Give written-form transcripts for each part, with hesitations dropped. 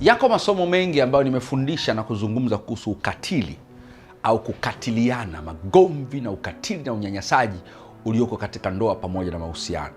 Yako masomo mengi ambayo nimefundisha na kuzungumza kuhusu ukatili au kukatiliana, magomvi na ukatili na unyanyasaji ulioko katika ndoa pamoja na mahusiano.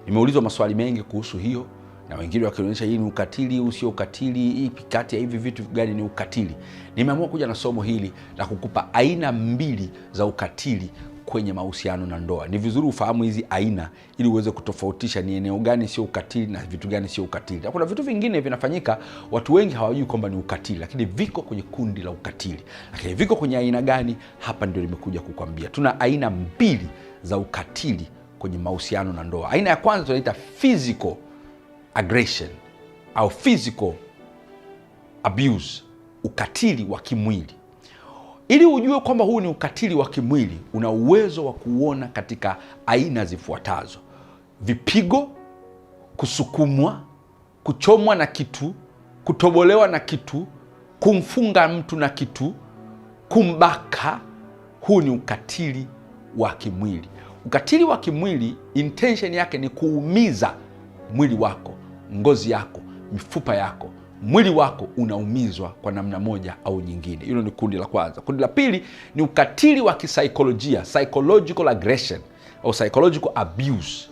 Nimeulizwa maswali mengi kuhusu hiyo, na wengine wakionyesha hii ni ukatili, usio ukatili, ipi kati ya hivi vitu gani ni ukatili. Nimeamua kuja na somo hili la kukupa aina mbili za ukatili kwenye mahusiano na ndoa. Ni vizuri ufahamu hizi aina ili uweze kutofautisha ni eneo gani sio ukatili na vitu gani sio ukatili. Kuna vitu vingine vinafanyika watu wengi hawajui kwamba ni ukatili, lakini viko kwenye kundi la ukatili. Lakini viko kwenye aina gani? Hapa ndio nimekuja kukwambia. Tuna aina mbili za ukatili kwenye mahusiano na ndoa. Aina ya kwanza tunaita physical aggression au physical abuse, ukatili wa kimwili. Ili ujue kwamba huu ni ukatili wa kimwili, una uwezo wa kuona katika aina zifuatazo: vipigo, kusukumwa, kuchomwa na kitu, kutobolewa na kitu, kumfunga mtu na kitu, kumbaka. Huu ni ukatili wa kimwili. Ukatili wa kimwili, intention yake ni kuumiza mwili wako, ngozi yako, mifupa yako. Mwili wako unaumizwa kwa namna moja au nyingine. Hilo ni kundi la kwanza. Kundi la pili ni ukatili wa kisaikolojia, psychological aggression au psychological abuse.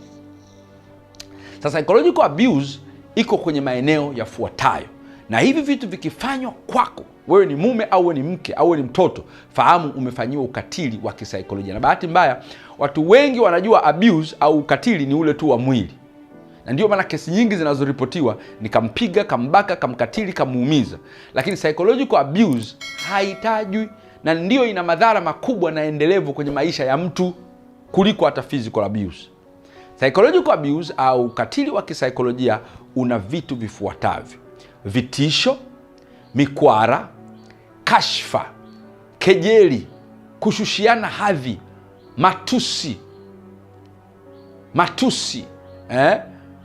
Sasa psychological abuse iko kwenye maeneo yafuatayo, na hivi vitu vikifanywa kwako, wewe ni mume au wewe ni mke au wewe ni mtoto, fahamu umefanyiwa ukatili wa kisaikolojia. Na bahati mbaya watu wengi wanajua abuse au ukatili ni ule tu wa mwili, na ndio maana kesi nyingi zinazoripotiwa ni kampiga, kambaka, kamkatili, kamuumiza. Lakini psychological abuse haitajwi, na ndio ina madhara makubwa na endelevu kwenye maisha ya mtu kuliko hata physical abuse. Psychological abuse au ukatili wa kisaikolojia una vitu vifuatavyo: vitisho, mikwara, kashfa, kejeli, kushushiana hadhi, matusi,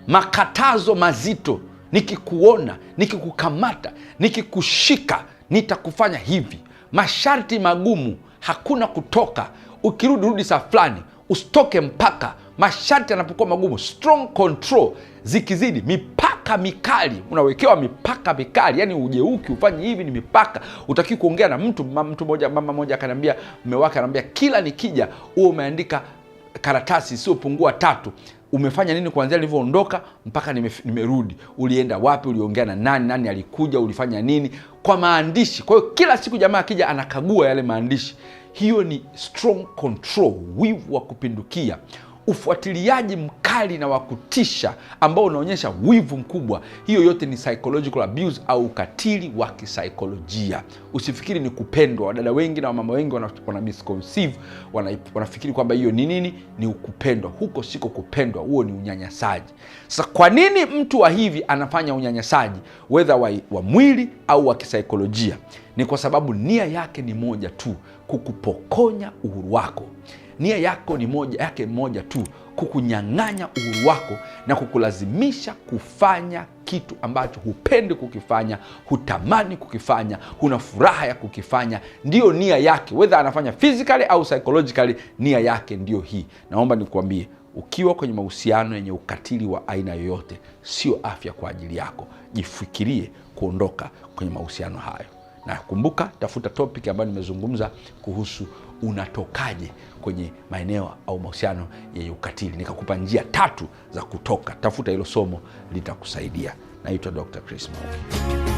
makatazo mazito. Nikikuona, nikikukamata, nikikushika nitakufanya hivi. Masharti magumu, hakuna kutoka. Ukirudi rudi saa fulani, usitoke mpaka masharti yanapokuwa magumu. Strong control zikizidi, mipaka mikali. Unawekewa mipaka mikali, yani ujeuki, ufanye hivi, ni mipaka. Utaki kuongea na mtu. Mama moja akaniambia, mume wake anambia, kila nikija uwe umeandika karatasi isiyopungua 3. Umefanya nini kuanzia nilivyoondoka mpaka nimerudi? Ulienda wapi? Uliongea na nani? Nani alikuja? Ulifanya nini? Kwa maandishi. Kwa hiyo kila siku jamaa akija anakagua yale maandishi. Hiyo ni strong control, wivu wa kupindukia, ufuatiliaji mkali na wa kutisha ambao unaonyesha wivu mkubwa. Hiyo yote ni psychological abuse au ukatili wa kisaikolojia. Usifikiri ni kupendwa. Wadada wengi na wamama wengi wana misconceive, wanafikiri kwamba hiyo ni nini? Ni kupendwa. Huko siko kupendwa, huo ni unyanyasaji. Sasa kwa nini mtu wa hivi anafanya unyanyasaji, whether wa mwili au wa kisaikolojia? Ni kwa sababu nia yake ni moja tu, kukupokonya uhuru wako. Nia yako ni moja tu, kukunyang'anya uhuru wako na kukulazimisha kufanya kitu ambacho hupendi kukifanya, hutamani kukifanya, huna furaha ya kukifanya. Ndiyo nia yake, whether anafanya physically au psychologically, nia yake ndiyo hii. Naomba nikuambie, ukiwa kwenye mahusiano yenye ukatili wa aina yoyote, sio afya kwa ajili yako. Jifikirie kuondoka kwenye mahusiano hayo. Na kumbuka, tafuta topic ambayo nimezungumza kuhusu unatokaje kwenye maeneo au mahusiano yenye ukatili. Nikakupa njia 3 za kutoka. Tafuta hilo somo, litakusaidia. Naitwa Dr. Chris Mauki.